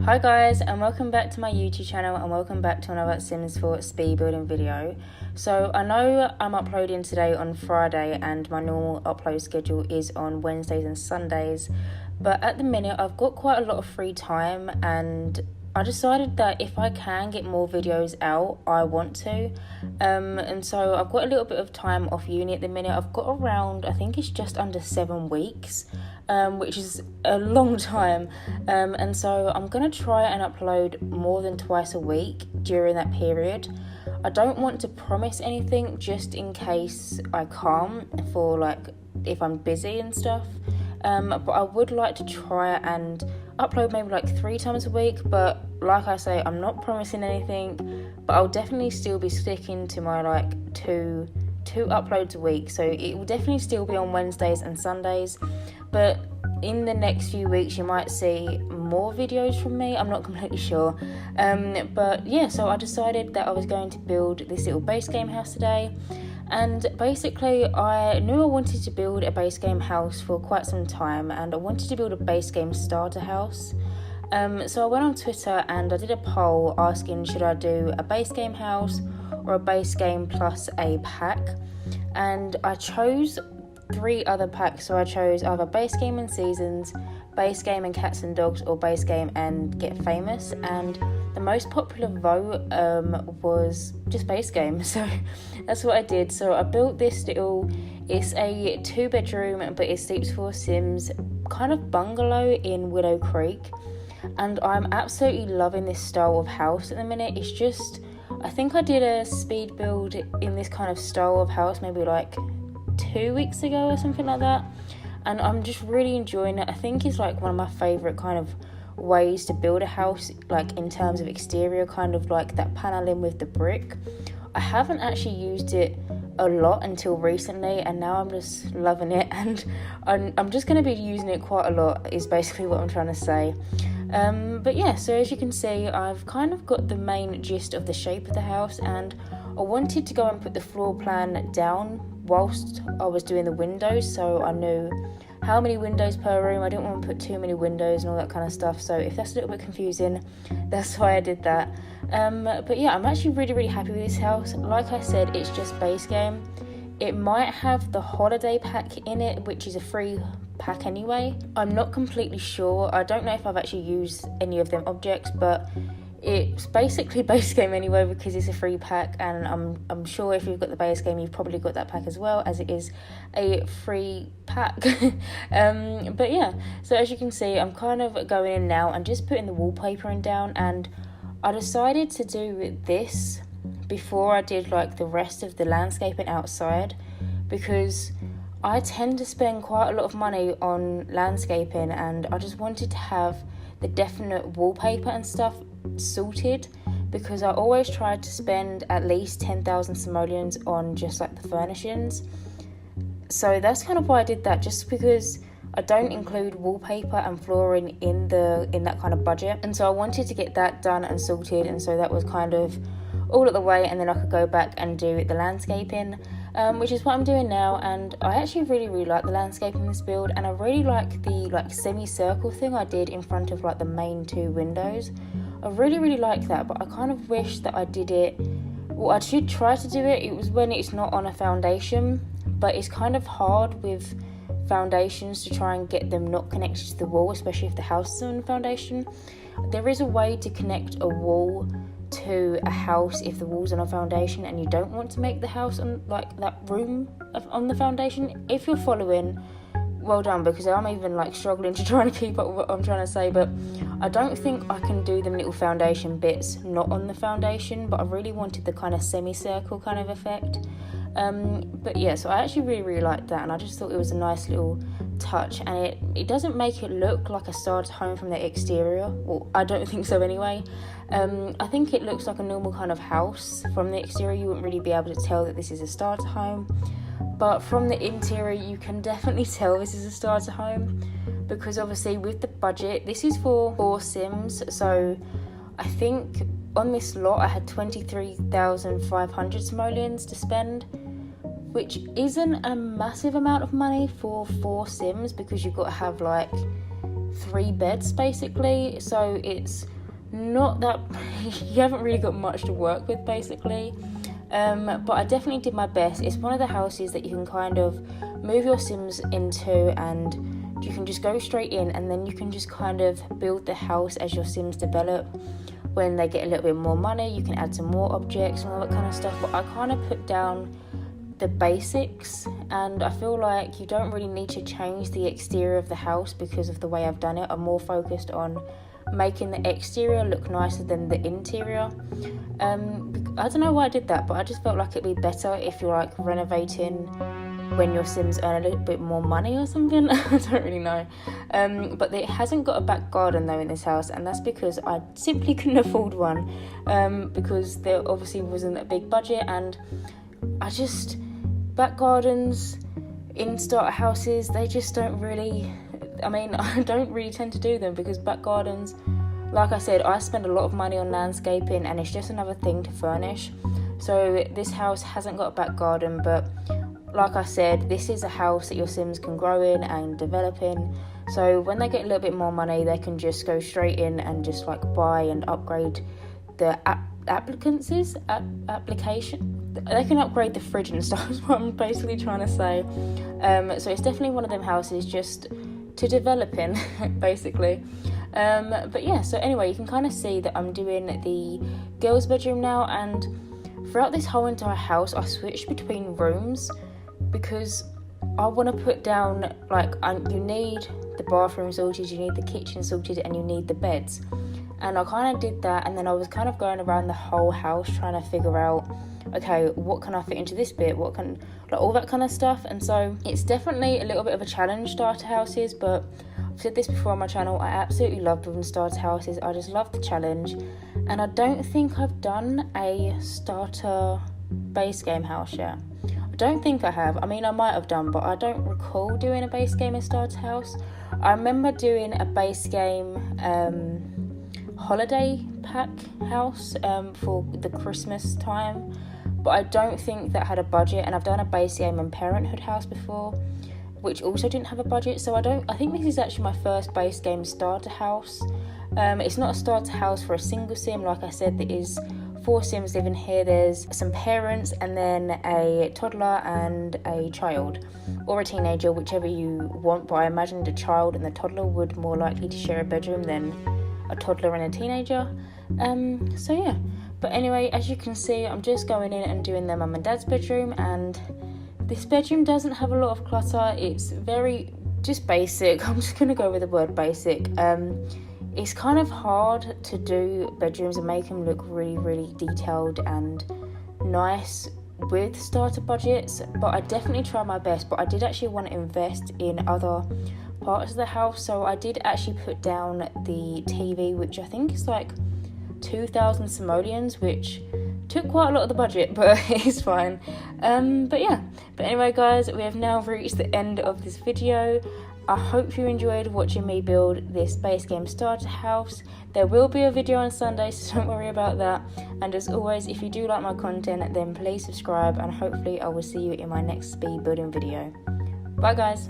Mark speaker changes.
Speaker 1: Hi guys, and welcome back to my YouTube channel, and welcome back to another Sims 4 speed building video. So I know I'm uploading today on Friday and my normal upload schedule is on Wednesdays and Sundays, but at the minute I've got quite a lot of free time and I decided that if I can get more videos out, I want to. And so I've got a little bit of time off uni at the minute. I've got around, I think it's just under 7 weeks, which is a long time. And so I'm going to try and upload more than twice a week during that period. I don't want to promise anything just in case I can't, for like if I'm busy and stuff. But I would like to try and upload maybe like 3 times a week, but like I say, I'm not promising anything, but I'll definitely still be sticking to my like two uploads a week. So it will definitely still be on Wednesdays and Sundays, but in the next few weeks you might see more videos from me. I'm not completely sure, but yeah, so I decided that I was going to build this little base game house today. And basically I knew I wanted to build a base game house for quite some time, and I wanted to build a base game starter house. So I went on Twitter and I did a poll asking, should I do a base game house or a base game plus a pack? And I chose 3 other packs. So I chose either base game and seasons, base game and cats and dogs, or base game and get famous. And the most popular vote was just base game, so that's what I did. So I built this it's a 2-bedroom, but it sleeps 4 Sims kind of bungalow in Willow Creek, and I'm absolutely loving this style of house at the minute. It's just, I think I did a speed build in this kind of style of house maybe like 2 weeks ago or something like that, and I'm just really enjoying it. I think it's like one of my favourite kind of ways to build a house, like in terms of exterior, kind of like that paneling with the brick. I haven't actually used it a lot until recently, and now I'm just loving it, and I'm just going to be using it quite a lot is basically what I'm trying to say. But yeah, so as you can see, I've kind of got the main gist of the shape of the house, and I wanted to go and put the floor plan down whilst I was doing the windows, so I knew how many windows per room. I didn't want to put too many windows and all that kind of stuff, so if that's a little bit confusing, that's why I did that. But yeah, I'm actually really happy with this house. Like I said, it's just base game. It might have the holiday pack in it, which is a free pack anyway. I'm not completely sure. I don't know if I've actually used any of them objects, but it's basically base game anyway because it's a free pack, and I'm sure if you've got the base game, you've probably got that pack as well, as it is a free pack. But yeah, so as you can see, I'm kind of going in now and just putting the wallpaper in down, and I decided to do this before I did like the rest of the landscaping outside, because I tend to spend quite a lot of money on landscaping, and I just wanted to have the definite wallpaper and stuff sorted, because I always try to spend at least 10,000 simoleons on just like the furnishings. So that's kind of why I did that, just because I don't include wallpaper and flooring in that kind of budget, and so I wanted to get that done and sorted, and so that was kind of all at the way, and then I could go back and do the landscaping, which is what I'm doing now. And I actually really like the landscape in this build, and I really like the like semicircle thing I did in front of like the main 2 windows. I really like that, but I kind of wish that I did it, well, I should try to do it. It was when it's not on a foundation, but it's kind of hard with foundations to try and get them not connected to the wall, especially if the house is on a foundation. There is a way to connect a wall to a house if the wall's on a foundation and you don't want to make the house on like that room on the foundation. If you're following, well done, because I'm even like struggling to try and keep up with what I'm trying to say, but I don't think I can do them little foundation bits not on the foundation, but I really wanted the kind of semicircle kind of effect. But yeah, so I actually really liked that, and I just thought it was a nice little touch, and it doesn't make it look like a starter home from the exterior. Well, I don't think so anyway. I think it looks like a normal kind of house from the exterior. You wouldn't really be able to tell that this is a starter home, but from the interior you can definitely tell this is a starter home, because obviously with the budget, this is for 4 Sims, so I think on this lot I had 23,500 simoleons to spend, which isn't a massive amount of money for 4 Sims, because you've got to have like 3 beds basically, so it's not that you haven't really got much to work with basically. But I definitely did my best. It's one of the houses that you can kind of move your Sims into, and you can just go straight in, and then you can just kind of build the house as your Sims develop. When they get a little bit more money, you can add some more objects and all that kind of stuff. But I kind of put down the basics, and I feel like you don't really need to change the exterior of the house because of the way I've done it. I'm more focused on making the exterior look nicer than the interior. I don't know why I did that, but I just felt like it'd be better if you're like renovating when your Sims earn a little bit more money or something. I don't really know. But it hasn't got a back garden though in this house, and that's because I simply couldn't afford one, because there obviously wasn't a big budget, and back gardens in starter houses, they just don't really, I don't really tend to do them, because back gardens, like I said, I spend a lot of money on landscaping, and it's just another thing to furnish. So this house hasn't got a back garden, but like I said, this is a house that your Sims can grow in and develop in. So when they get a little bit more money, they can just go straight in and just like buy and upgrade the application. They can upgrade the fridge and stuff, is what I'm basically trying to say. So it's definitely one of them houses just to develop in, basically. But yeah, so anyway, you can kind of see that I'm doing the girls' bedroom now, and throughout this whole entire house, I switched between rooms because I want to put down, like, you need the bathroom sorted, you need the kitchen sorted, and you need the beds. And I kind of did that, and then I was kind of going around the whole house trying to figure out, okay, what can I fit into this bit, all that kind of stuff. And so it's definitely a little bit of a challenge, starter houses, but I've said this before on my channel, I absolutely love building starter houses. I just love the challenge, and I don't think I've done a starter base game house yet. I don't think I have. I might have done, but I don't recall doing a base game and starter house. I remember doing a base game holiday pack house for the Christmas time, but I don't think that had a budget. And I've done a base game and parenthood house before, which also didn't have a budget. So I think this is actually my first base game starter house. It's not a starter house for a single Sim. Like I said, there is 4 Sims living here. There's some parents, and then a toddler and a child, or a teenager, whichever you want. But I imagine the child and the toddler would more likely to share a bedroom than a toddler and a teenager. So yeah. But anyway, as you can see, I'm just going in and doing their mum and dad's bedroom, and this bedroom doesn't have a lot of clutter. It's very just basic. I'm just gonna go with the word basic. It's kind of hard to do bedrooms and make them look really, really detailed and nice with starter budgets, but I definitely try my best. But I did actually want to invest in other parts of the house, so I did actually put down the TV, which I think is like 2,000 simoleons, which took quite a lot of the budget, but it's fine. But yeah, but anyway guys, we have now reached the end of this video. I hope you enjoyed watching me build this base game starter house. There will be a video on Sunday, so don't worry about that. And as always, if you do like my content, then please subscribe, and hopefully I will see you in my next speed building video. Bye guys.